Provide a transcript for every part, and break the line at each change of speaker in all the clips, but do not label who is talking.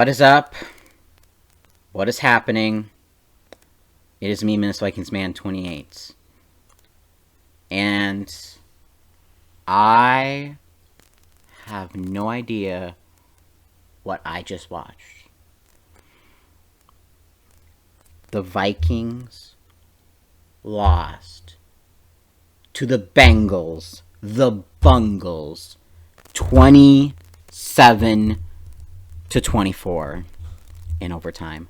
What is up? What is happening? It is me, Minnesota Vikings Man 28. And I have no idea what I just watched. The Vikings lost to the Bengals, the Bungles, 27-24 in overtime.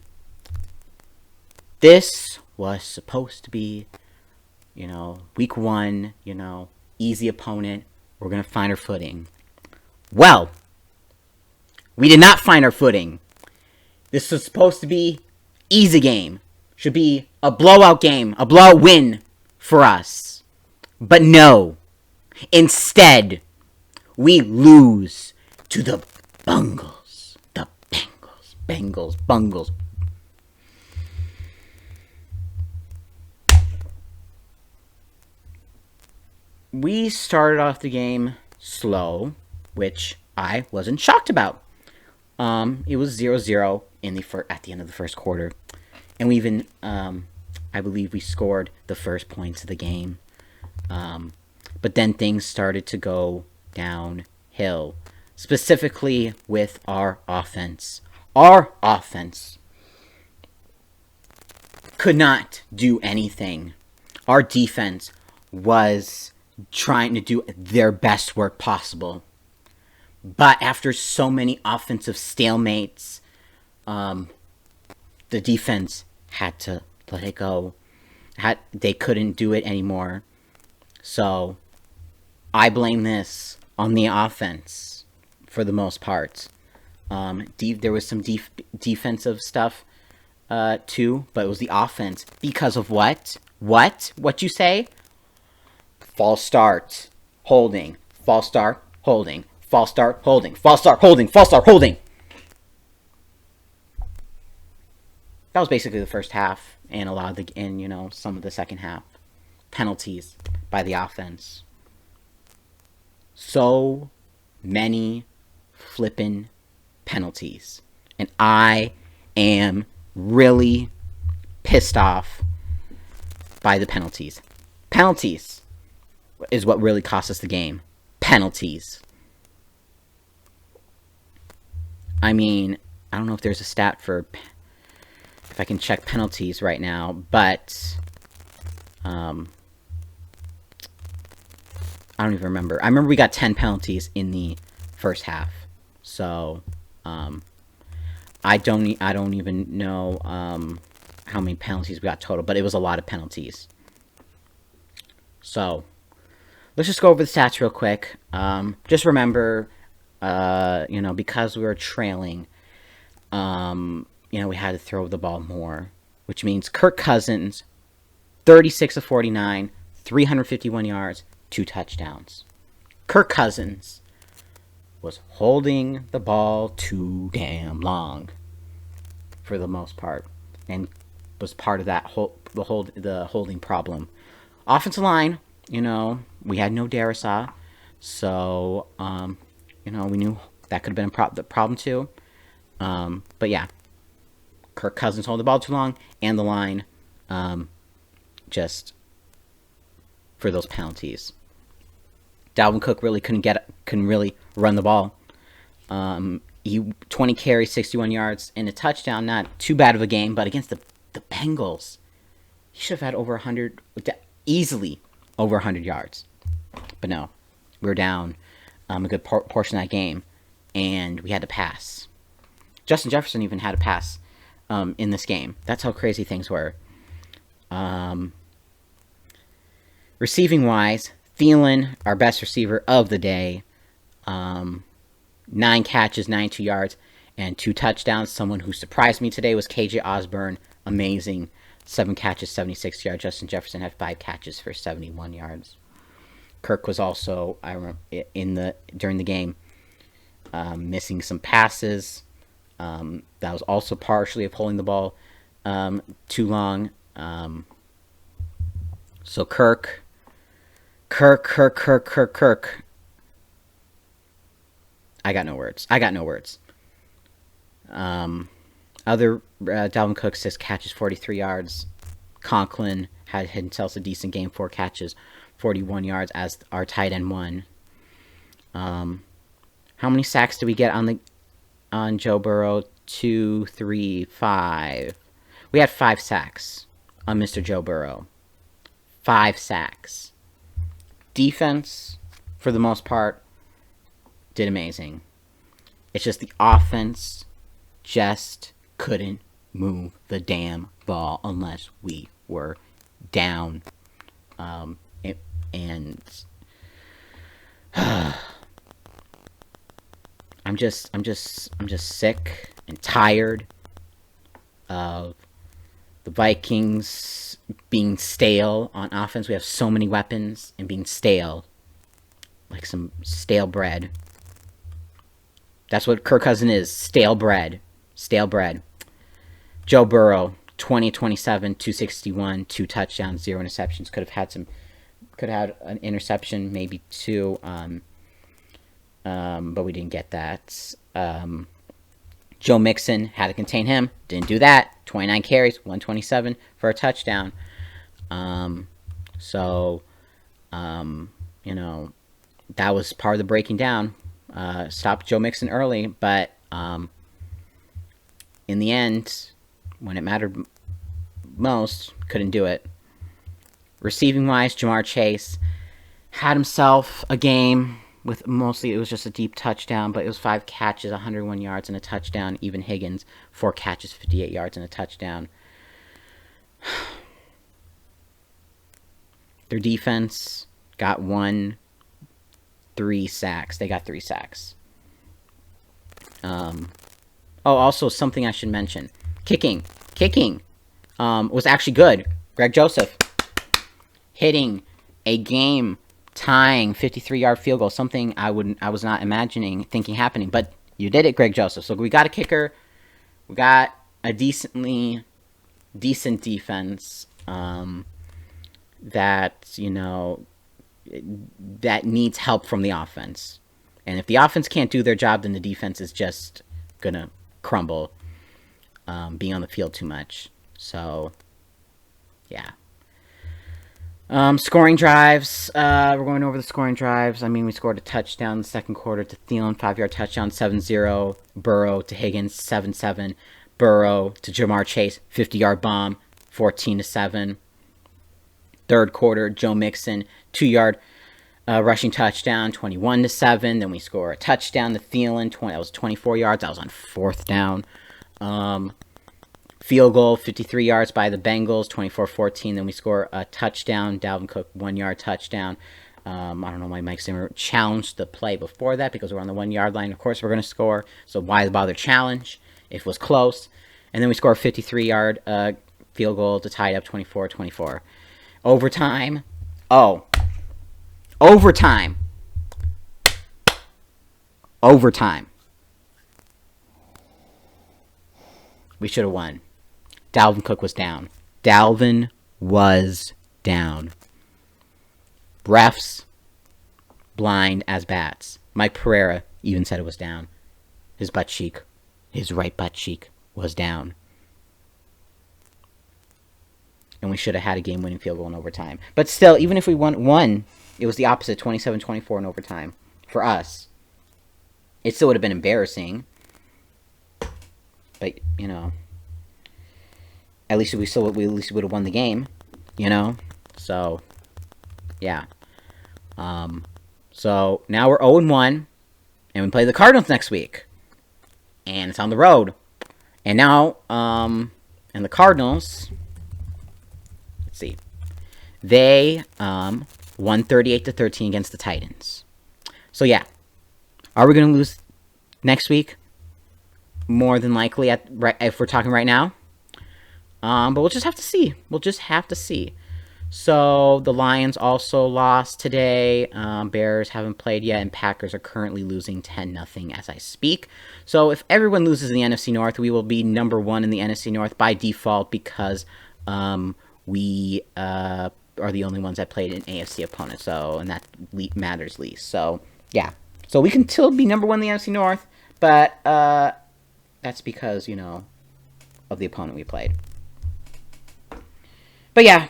This was supposed to be, week one, easy opponent. We're going to find our footing. Well, we did not find our footing. This was supposed to be easy game. Should be a blowout game, a blowout win for us. But no. Instead, we lose to the Bungles. The Bungles. We started off the game slow, which I wasn't shocked about. It was 0-0 at the end of the first quarter. And we even, I believe we scored the first points of the game. But then things started to go downhill, specifically with our offense. Our offense could not do anything. Our defense was trying to do their best work possible. But after so many offensive stalemates, the defense had to let it go. They couldn't do it anymore. So I blame this on the offense for the most part. There was some defensive stuff too, but it was the offense. Because of what? What you say? False start, holding. False start, holding. False start, holding. False start, holding. False start, holding. That was basically the first half, and some of the second half. Penalties by the offense. So many flippin' penalties. And I am really pissed off by the penalties. Penalties is what really cost us the game. Penalties. I mean, I don't know if there's a stat for if I can check penalties right now, but I don't even remember. I remember we got 10 penalties in the first half. So I don't even know how many penalties we got total, but it was a lot of penalties. So let's just go over the stats real quick. Just remember, because we were trailing, we had to throw the ball more, which means Kirk Cousins, 36 of 49, 351 yards, 2 touchdowns. Kirk Cousins was holding the ball too damn long for the most part, and was part of that the holding problem. Offensive line, we had no Darrisaw, so we knew that could have been the problem too. But yeah, Kirk Cousins holding the ball too long, and the line, just for those penalties. Dalvin Cook really couldn't really run the ball. He 20 carries, 61 yards, and a touchdown. Not too bad of a game, but against the Bengals, he should have had over 100, easily over 100 yards. But no, we were down a good portion of that game, and we had to pass. Justin Jefferson even had a pass in this game. That's how crazy things were. Receiving wise, Thielen, our best receiver of the day, 9 catches, 92 yards, and 2 touchdowns. Someone who surprised me today was KJ Osborne. Amazing. 7 catches, 76 yards. Justin Jefferson had 5 catches for 71 yards. Kirk was also, I remember, during the game, missing some passes. That was also partially of holding the ball too long. So Kirk. I got no words. Dalvin Cook 6 catches, 43 yards. Conklin had himself a decent game, 4 catches, 41 yards as our tight end 1. How many sacks did we get on Joe Burrow? 2, 3, 5. We had 5 sacks on Mr. Joe Burrow. 5 sacks. Defense, for the most part, did amazing. It's just the offense just couldn't move the damn ball unless we were down. And I'm just sick and tired of the Vikings being stale on offense. We have so many weapons and being stale, like some stale bread. That's what Kirk Cousins is, stale bread. Stale bread. Joe Burrow, 20-27, 261, 2 touchdowns, 0 interceptions. Could have had an interception, maybe 2, but we didn't get that. Joe Mixon, had to contain him, didn't do that. 29 carries, 127 for a touchdown. That was part of the breaking down. Stopped Joe Mixon early, but in the end, when it mattered most, couldn't do it. Receiving wise, Jamar Chase had himself a game with mostly it was just a deep touchdown, but it was 5 catches, 101 yards, and a touchdown. Even Higgins, 4 catches, 58 yards, and a touchdown. Their defense got 3 sacks. They got 3 sacks. Also something I should mention. Kicking was actually good. Greg Joseph hitting a game-tying 53-yard field goal. Something I was not thinking happening. But you did it, Greg Joseph. So we got a kicker. We got a decent defense that needs help from the offense. And if the offense can't do their job, then the defense is just gonna crumble, being on the field too much. So, yeah. Scoring drives. We're going over the scoring drives. I mean, we scored a touchdown in the second quarter to Thielen, 5-yard touchdown, 7-0. Burrow to Higgins, 7-7. Burrow to Jamar Chase, 50-yard bomb, 14-7. Third quarter, Joe Mixon, 2-yard rushing touchdown, 21-7. Then we score a touchdown to Thielen, that was 24 yards. That was on 4th down. Field goal, 53 yards by the Bengals, 24-14. Then we score a touchdown. Dalvin Cook, 1-yard touchdown. I don't know why Mike Zimmer challenged the play before that because we're on the 1-yard line. Of course, we're going to score. So why bother challenge if it was close? And then we score a 53-yard field goal to tie it up, 24-24. Overtime. Overtime. We should have won. Dalvin Cook was down. Refs, blind as bats. Mike Pereira even said it was down. His right butt cheek was down. And we should have had a game-winning field goal in overtime. But still, even if we won, it was the opposite, 27-24 in overtime. For us. It still would have been embarrassing. But, at least we would have won the game, So, yeah. So, now we're 0-1, and we play the Cardinals next week. And it's on the road. And now, and the Cardinals, let's see, they won 38-13 against the Titans. So, yeah. Are we going to lose next week? More than likely, if we're talking right now. But we'll just have to see. So, the Lions also lost today. Bears haven't played yet, and Packers are currently losing 10-0 as I speak. So, if everyone loses in the NFC North, we will be number 1 in the NFC North by default because we are the only ones that played an AFC opponent. So, and that matters least. So, yeah. So, we can still be number 1 in the NFC North, but that's because, of the opponent we played. But yeah,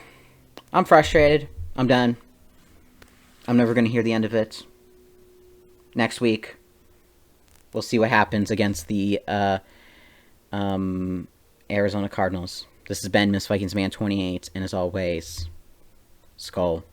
I'm frustrated. I'm done. I'm never going to hear the end of it. Next week, we'll see what happens against the Arizona Cardinals. This has been Miss Vikings Man 28, and as always, Skull.